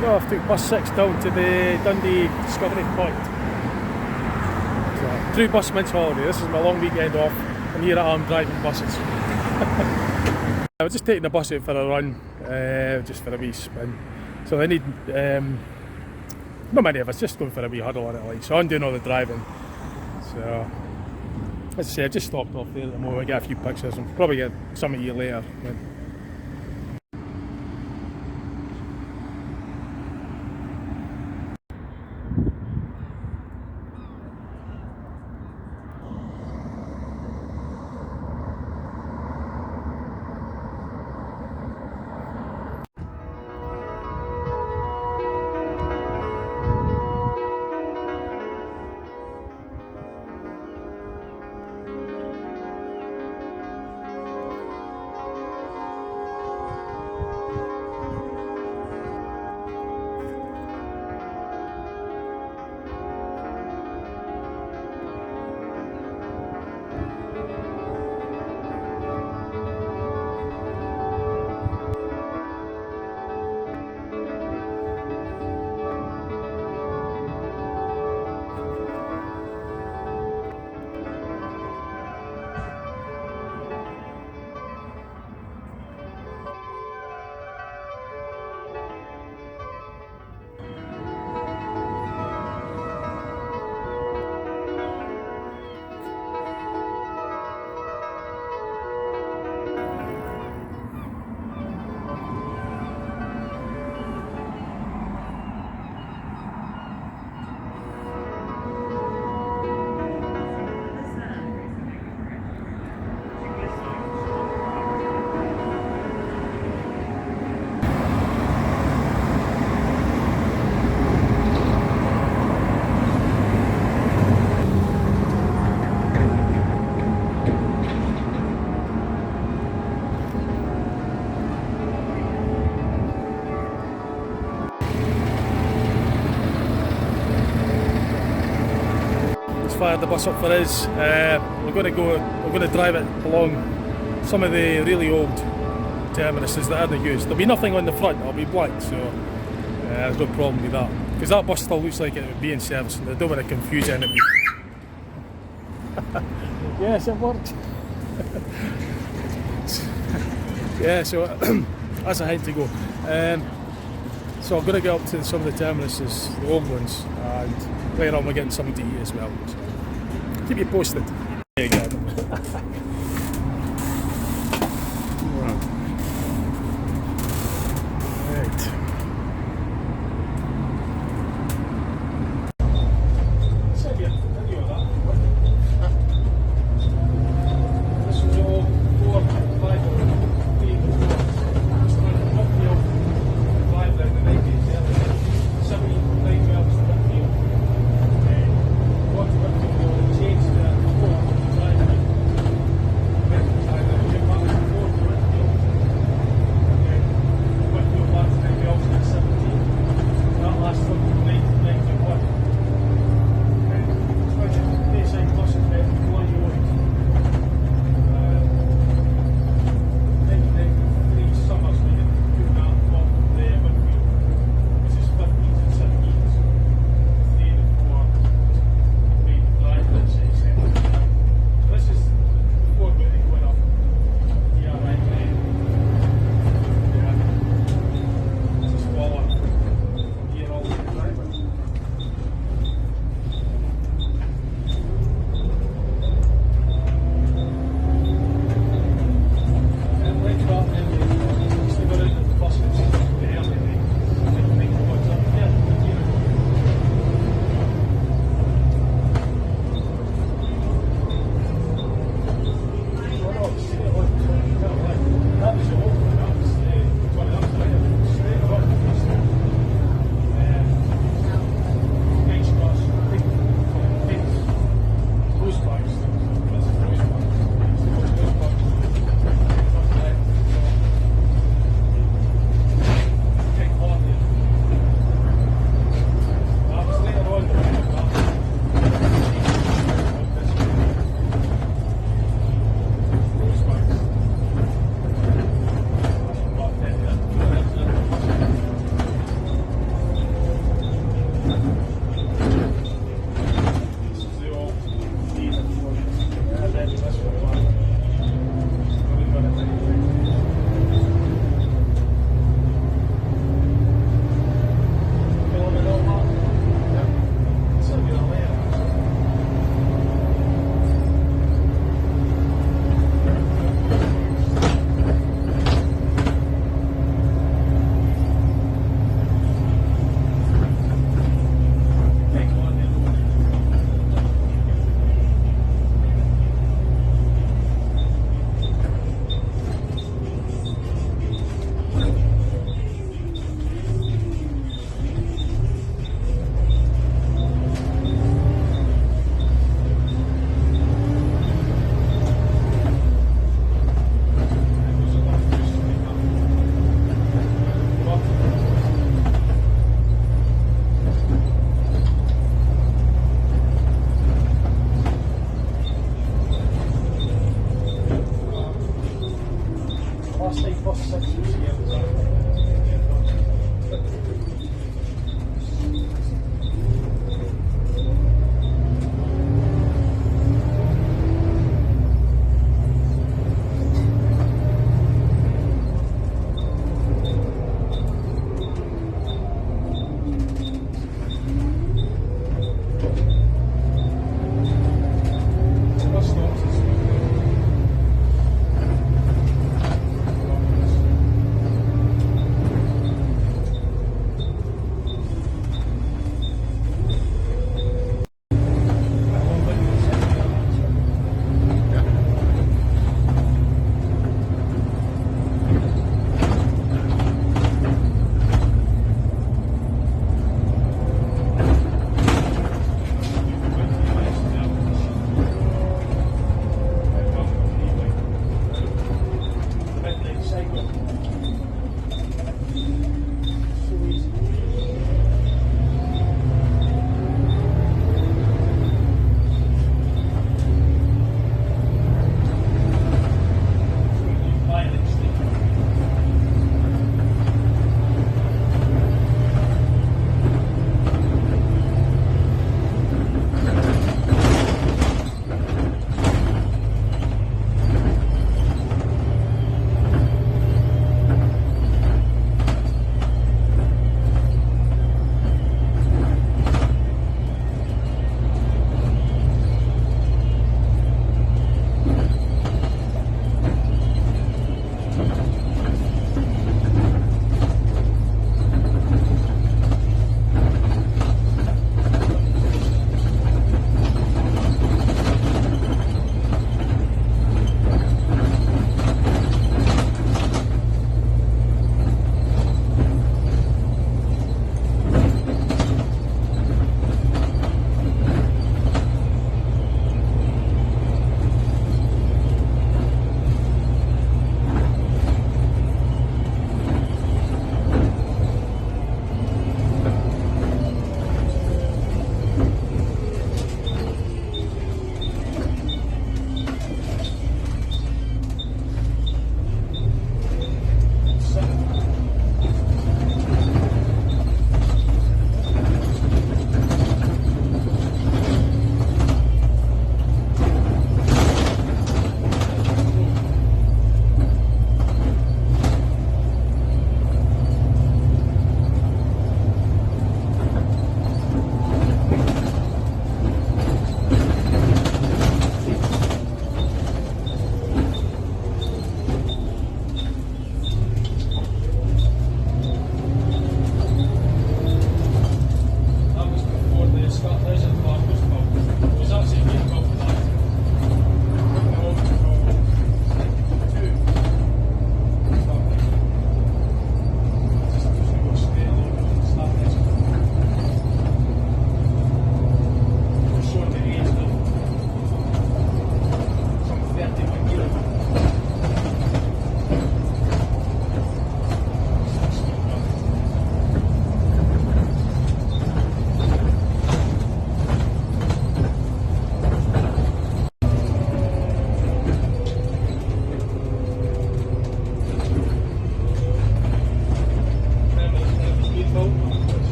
No, I've took bus 6 down to the Dundee Discovery Point. So, true busman's holiday. This is my long weekend off, and here I am driving buses. I was just taking the bus out for a run, just for a wee spin. So I need, not many of us, just going for a wee huddle on it, like. So I'm doing all the driving. So, as I say, I've just stopped off there at the moment, get a few pictures, and probably get some of you later. Fired the bus up for us. We're going to drive it along some of the really old terminuses that aren't used. There'll be nothing on the front, it'll be black, so there's no problem with that. Because that bus still looks like it would be in service, and I don't want to confuse anybody. Yes, it worked. Yeah, so that's a hint to go. So I'm going to get up to some of the terminuses, the old ones, and later on we're getting something to eat as well. So keep you posted. There you go. Change the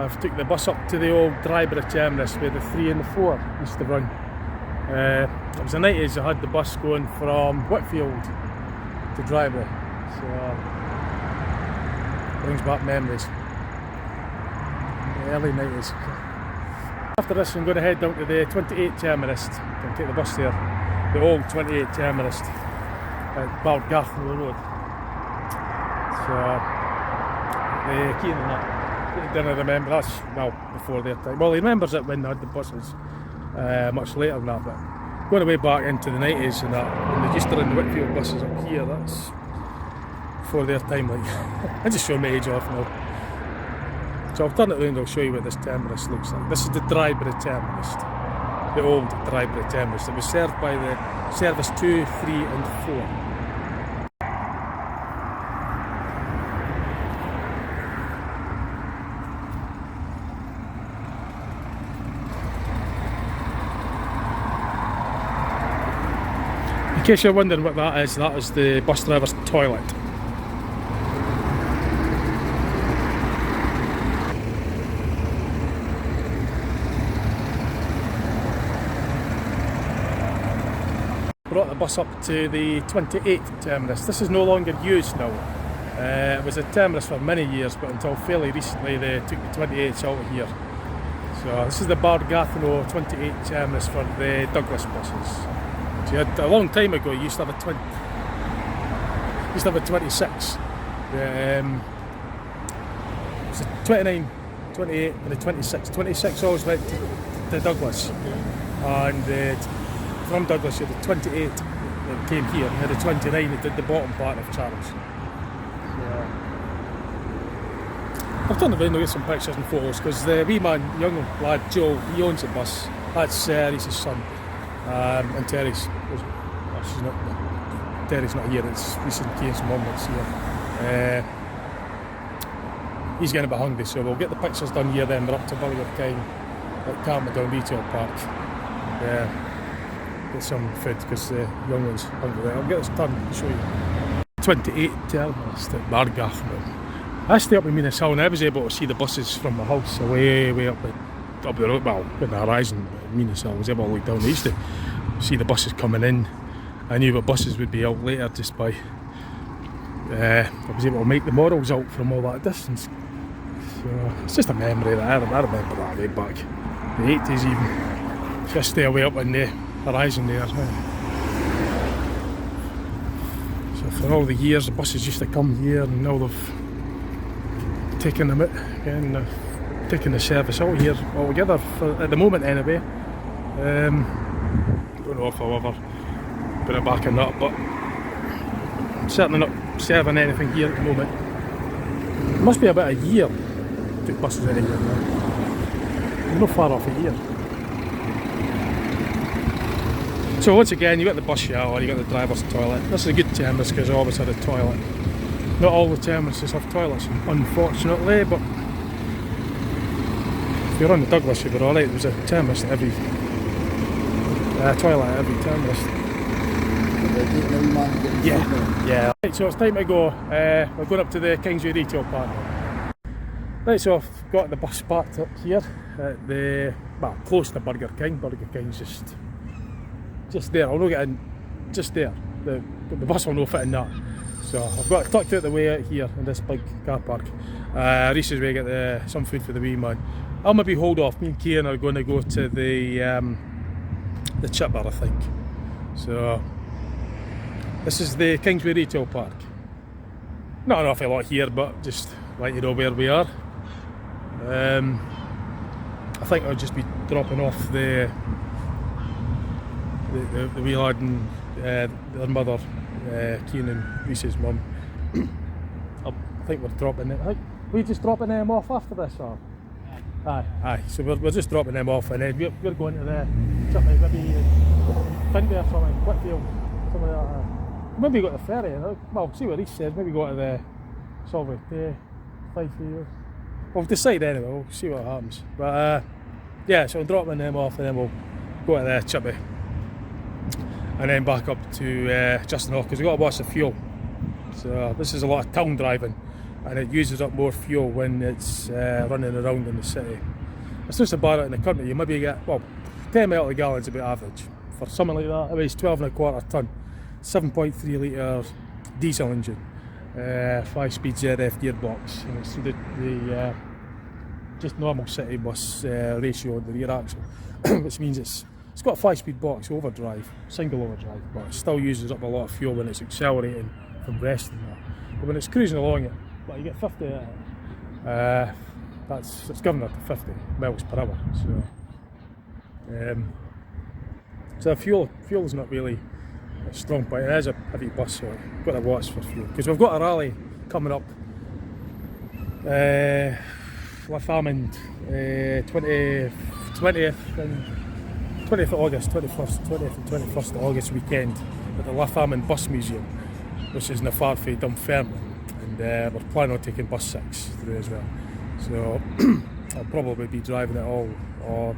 I've took the bus up to the old Dryborough terminus where the 3 and the 4 used to run. It was the 90s. I had the bus going from Whitfield to Dryborough, so brings back memories. The early 90s. After this I'm going to head down to the 28 terminus and take the bus there. The old 28 terminus at Balgarthnell Road. So Keen and that didn't remember, that's well before their time. Well, he remembers it when they had the buses much later than that, but going way back into the 90s and that, when they used to run the Whitfield buses up here, that's before their time. Like, I just show my age off now. So I'll turn it around, I'll show you what this terminus looks like. This is the Dryborough terminus, the old Dryborough terminus. It was served by the service 2, 3 and 4. In case you're wondering what that is the bus driver's toilet. Brought the bus up to the 28 terminus. This is no longer used now. It was a terminus for many years, but until fairly recently they took the 28s out of here. So this is the Balgarthnell 28 terminus for the Douglas buses. So you had, a long time ago, you used to have a 26. It was a 29, 28 and a 26. 26 always went to Douglas, and from Douglas you had the 28 that came here, and you had the 29 that did the bottom part of Charles. I've done it around to get some pictures and photos, because the wee man, young lad Joe, he owns the bus. That's he's his son. And Terry's not here, it's Lisa and Kane's mum that's here. He's getting a bit hungry, so we'll get the pictures done here, then we're up to Burger King at Carmadon Retail Park. Get some food because the young one's hungry. I'll get this done and show you. 28 terminus at Balgarthnell. I stay up in Minas Hill and I was able to see the buses from my house way up the road, well, in the horizon. Minas Hill, I was able to look down. I used to see the buses coming in. I knew what buses would be out later just by I was able to make the models out from all that distance. So it's just a memory that I remember that way back, the 80s even. Just stay away up in the horizon there. So for all the years the buses used to come here, and now they've taken them out again. Taking the service out here altogether at the moment anyway. Don't know if I'll ever put it back in that, but certainly not serving anything here at the moment. It must be about a year took buses out of here now. We're not far off a year. So once again, you got the bus shower, you got the driver's toilet. This is a good terminus because I always had a toilet. Not all the terminuses have toilets, unfortunately, but if you're on the Douglas, you'd be alright. There was a terminus at every toilet at every terminus. Yeah. Right, so it's time to go. We're going up to the Kingsway Retail Park. Right, so I've got the bus parked up here at the, well, close to Burger King. Burger King's just there. I'll not get in just there. The bus will not fit in that. So I've got it tucked out the way out here in this big car park. Reese's way to get some food for the wee man. I'll maybe hold off. Me and Kieran are going to go to the chip bar, I think. So this is the Kingsway Retail Park. Not an awful lot here, but just let you know where we are. I think I'll just be dropping off the wee lad and their mother, Kieran and Reese's mum. I think we're dropping it. We're just dropping them off after this, or? Aye. So we're just dropping them off, and then we're going to the something maybe Dundee or something, Whitfield, something like that. Maybe go to the ferry. Well, see what Reese says. Maybe go to the Solvay Day, 5 years. We'll decide anyway. We'll see what happens. But yeah, so I'm dropping them off, and then we'll go to the chippy, and then back up to Justin Hawke because we've got a bus of fuel. So this is a lot of town driving. and it uses up more fuel when it's running around in the city. It's just about it in the country. You maybe get, well, 10 miles a gallon is about average. For something like that, it weighs 12.25 tonne, 7.3 litre diesel engine, 5-speed ZF gearbox, and it's the just normal city bus ratio on the rear axle, which means it's got a 5-speed box overdrive, single overdrive, but it still uses up a lot of fuel when it's accelerating from rest and that. But when it's cruising along it, well, you get 50 at it. It's given up to 50 miles per hour. So fuel is not really a strong point. It is a heavy bus, so I've got to watch for fuel, because we've got a rally coming up. Lathamond, 20th of August, 20th and 21st of August weekend at the Lathamond Bus Museum, which is in the far from Dunfermline, and we're planning on taking bus 6 through as well. So I'll probably be driving it all, or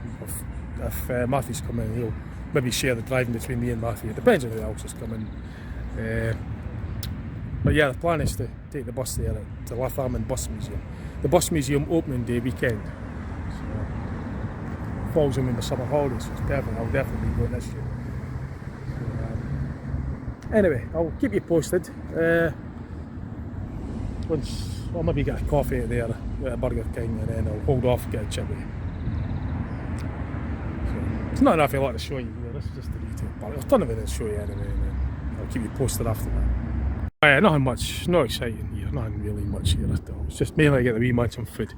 if Matthew's coming, he'll maybe share the driving between me and Matthew. It depends on who else is coming. But yeah, the plan is to take the bus there at the Lathamond Bus Museum. The bus museum opening day weekend. So falls in the summer holidays, so it's perfect. I'll definitely be going this year. So, anyway, I'll keep you posted. Once I'll maybe get a coffee out there at Burger King, and then I'll hold off and get a chippy. So, it's not enough I like to show you here. This is just the retail part. There's a ton of it to show you anyway, and then I'll keep you posted after that. Nothing much, not exciting here, nothing really much here at all. It's just mainly to get the wee man some food.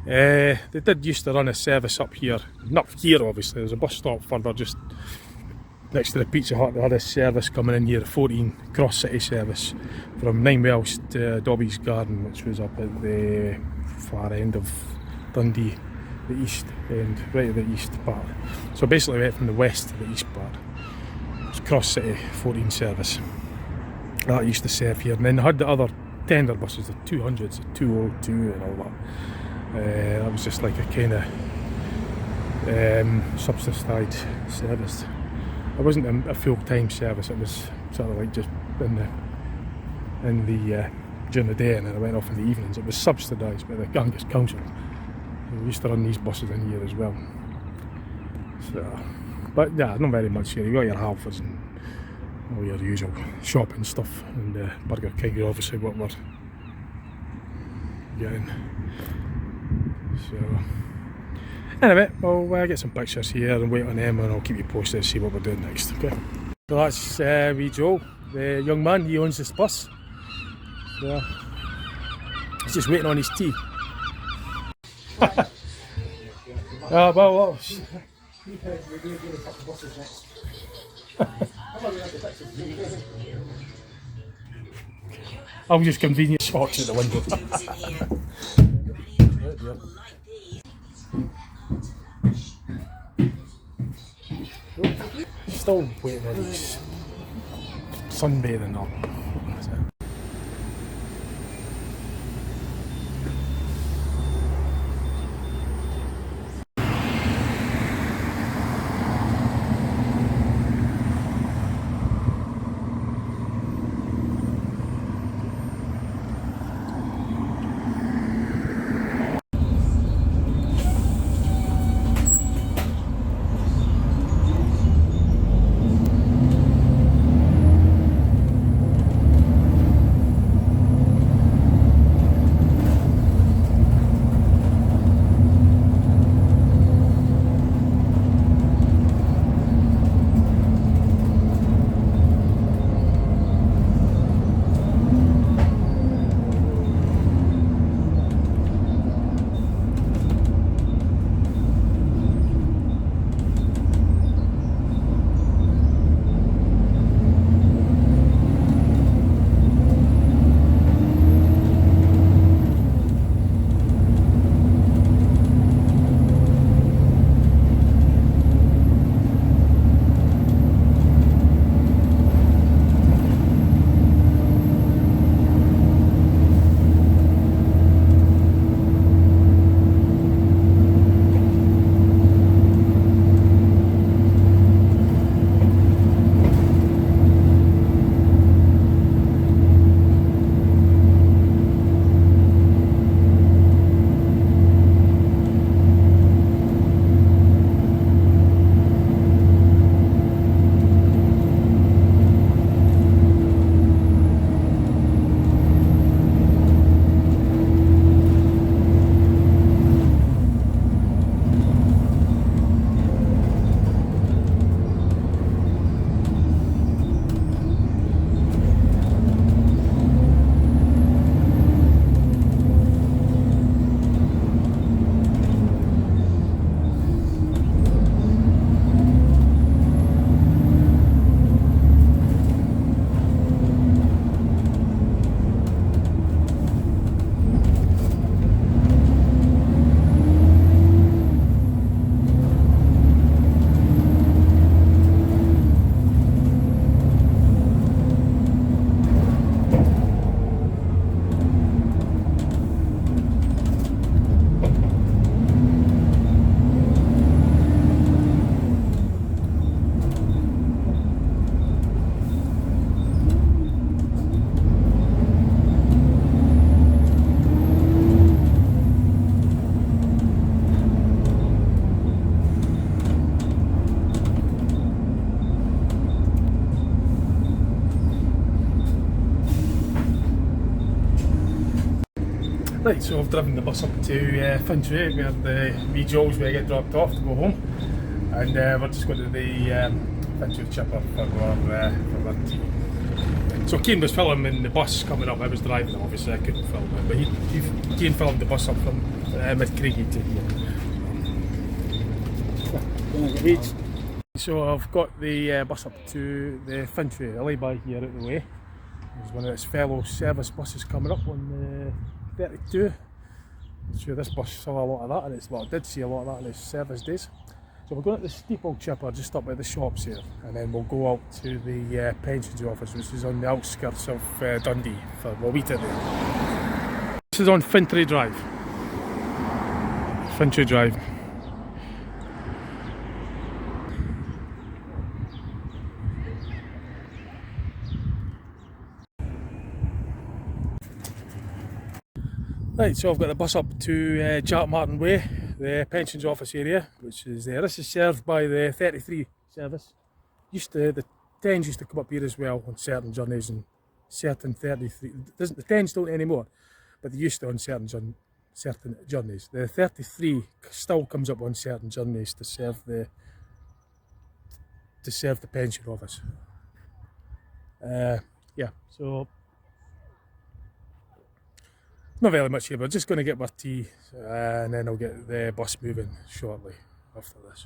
They did used to run a service up here, not here obviously, there's a bus stop further just next to the Pizza Hut. They had a service coming in here, a 14 cross city service from 9 Wells to Dobby's Garden, which was up at the far end of Dundee, the east end, right at the east part. So basically we went from the west to the east part. It was cross city 14 service. That used to serve here, and then they had the other tender buses, the 200s, the 202 and all that. That was just like a kind of subsidised service. It wasn't a full-time service, it was sort of like just in the during the day, and then I went off in the evenings. It was subsidised by the Angus Council. We used to run these buses in here as well. So, but yeah, not very much here. You got your Halfords and all your usual shopping stuff, and Burger King is obviously what we're getting. So anyway, I'll get some pictures here and wait on them, and I'll keep you posted and see what we're doing next. Okay. So that's wee Joe, the young man. He owns this bus. So he's just waiting on his tea. Well. I'll just convenient shots at the window. Still waiting on these sunbathing up. Right, so I've driven the bus up to Fintry, where the wee Joel's where I get dropped off to go home, and we're just going to the Fintry chipper for our tea. So Cian was filming the bus coming up. I was driving, obviously I couldn't film it, but Cian filmed the bus up from Mid-Craigie to here. So I've got the bus up to the Fintry. I lay by here out the way. There's one of its fellow service buses coming up on the 32. I'm sure this bus saw a lot of that, and I did see a lot of that in its service days. So we're going to the steeple chipper just up by the shops here, and then we'll go out to the pensions office, which is on the outskirts of Dundee, for a wee bit there. This is on Fintry Drive. Fintry Drive. Right, so I've got the bus up to Jack Martin Way, the pensions office area, which is there. This is served by the 33 service. The 10s used to come up here as well on certain journeys, and certain 33. The 10s don't anymore, but they used to on certain journeys. The 33 still comes up on certain journeys to serve the pension office. Yeah, so. Not very much here, but just going to get my tea and then I'll get the bus moving shortly after this.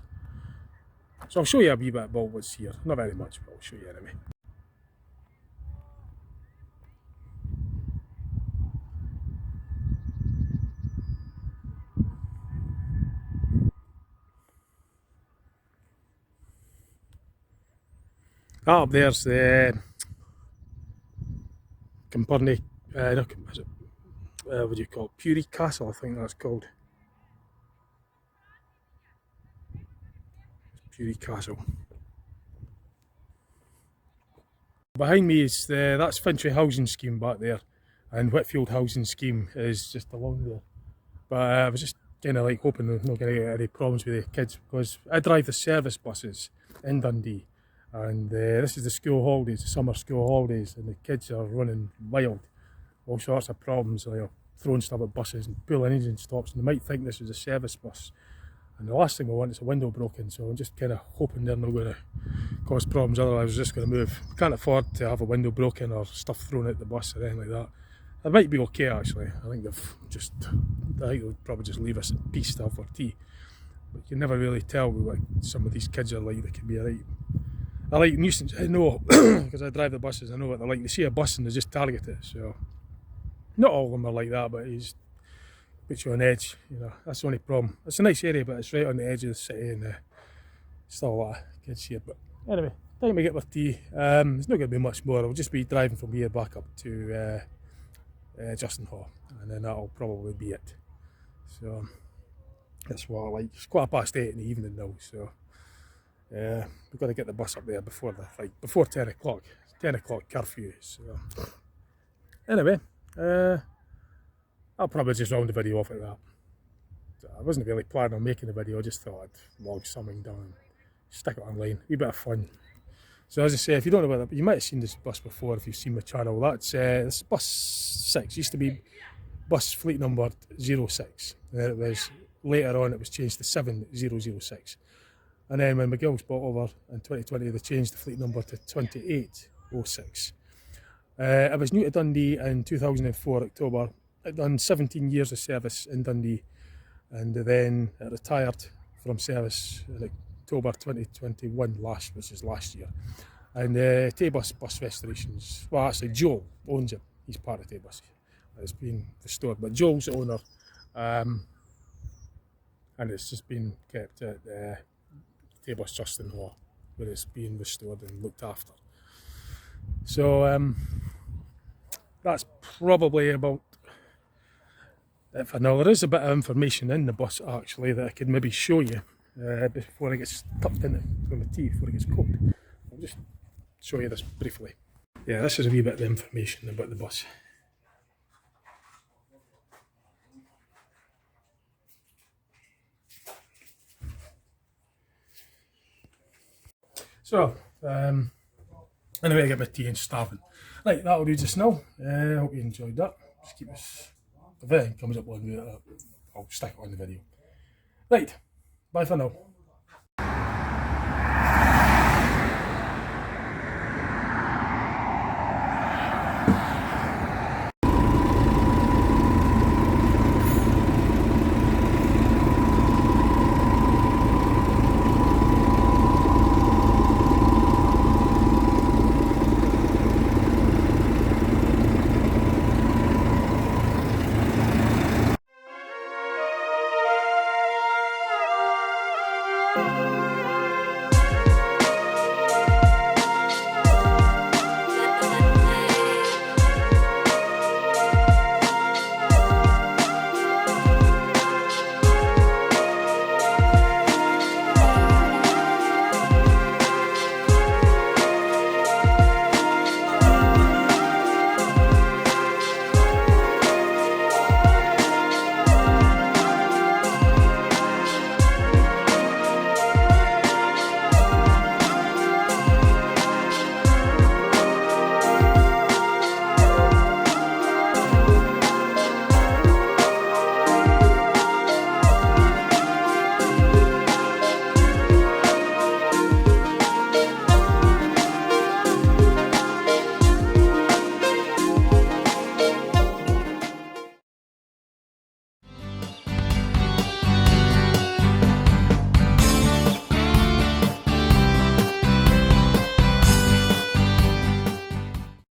So I'll show you a wee bit about what's here. Not very much, but I'll show you anyway. That up there's the Camperny, what do you call it? Pury Castle, I think that's called. Pury Castle. Behind me is that's Fintry Housing Scheme back there, and Whitfield Housing Scheme is just along there. But I was just kind of like hoping there's not going to get any problems with the kids, because I drive the service buses in Dundee, and this is the school holidays, the summer school holidays, and the kids are running wild. All sorts of problems, like throwing stuff at buses and pulling engine stops, and they might think this is a service bus, and the last thing I want is a window broken. So I'm just kind of hoping they're not going to cause problems, otherwise we're just going to move. We can't afford to have a window broken or stuff thrown at the bus or anything like that. It might be okay actually. I think they'll probably just leave us in peace to have our tea, but you can never really tell what some of these kids are like. They can be a right nuisance. I know, because I drive the buses, I know what they're like. They see a bus and they just target it. So not all of them are like that, but he's puts you on edge, you know. That's the only problem. It's a nice area, but it's right on the edge of the city, and still a lot of kids here. But anyway, time to get my tea. There's not going to be much more. I'll just be driving from here back up to Justin Hall, and then that'll probably be it. So that's what I like. It's 8:15 in the evening now, so we've got to get the bus up there before 10 o'clock. 10 o'clock curfew. So anyway. I'll probably just round the video off at that. I wasn't really planning on making a video, I just thought I'd log something down and stick it online. A wee bit of fun. So as I say, if you don't know about that, you might have seen this bus before if you've seen my channel. That's this bus 6. Used to be bus fleet number 06. And then it was later on it was changed to 7006. And then when McGill's bought over in 2020, they changed the fleet number to 2806. I was new to Dundee in 2004 October. I'd done 17 years of service in Dundee, and then I retired from service in October 2021 which is last year. And T-Bus Bus Restorations, well actually Joel owns it, he's part of T-Bus. It's been restored, but Joel's the owner, and it's just been kept at T-Bus Justin Hall, where it's being restored and looked after. So that's probably about it for now. There is a bit of information in the bus actually that I could maybe show you before it gets tucked into my tea, before it gets cooked. I'll just show you this briefly. Yeah, this is a wee bit of information about the bus. So, anyway, I get my tea and starving. Right, that'll do just now. I hope you enjoyed that. Just keep us If anything comes up on I'll stick it on the video. Right, bye for now.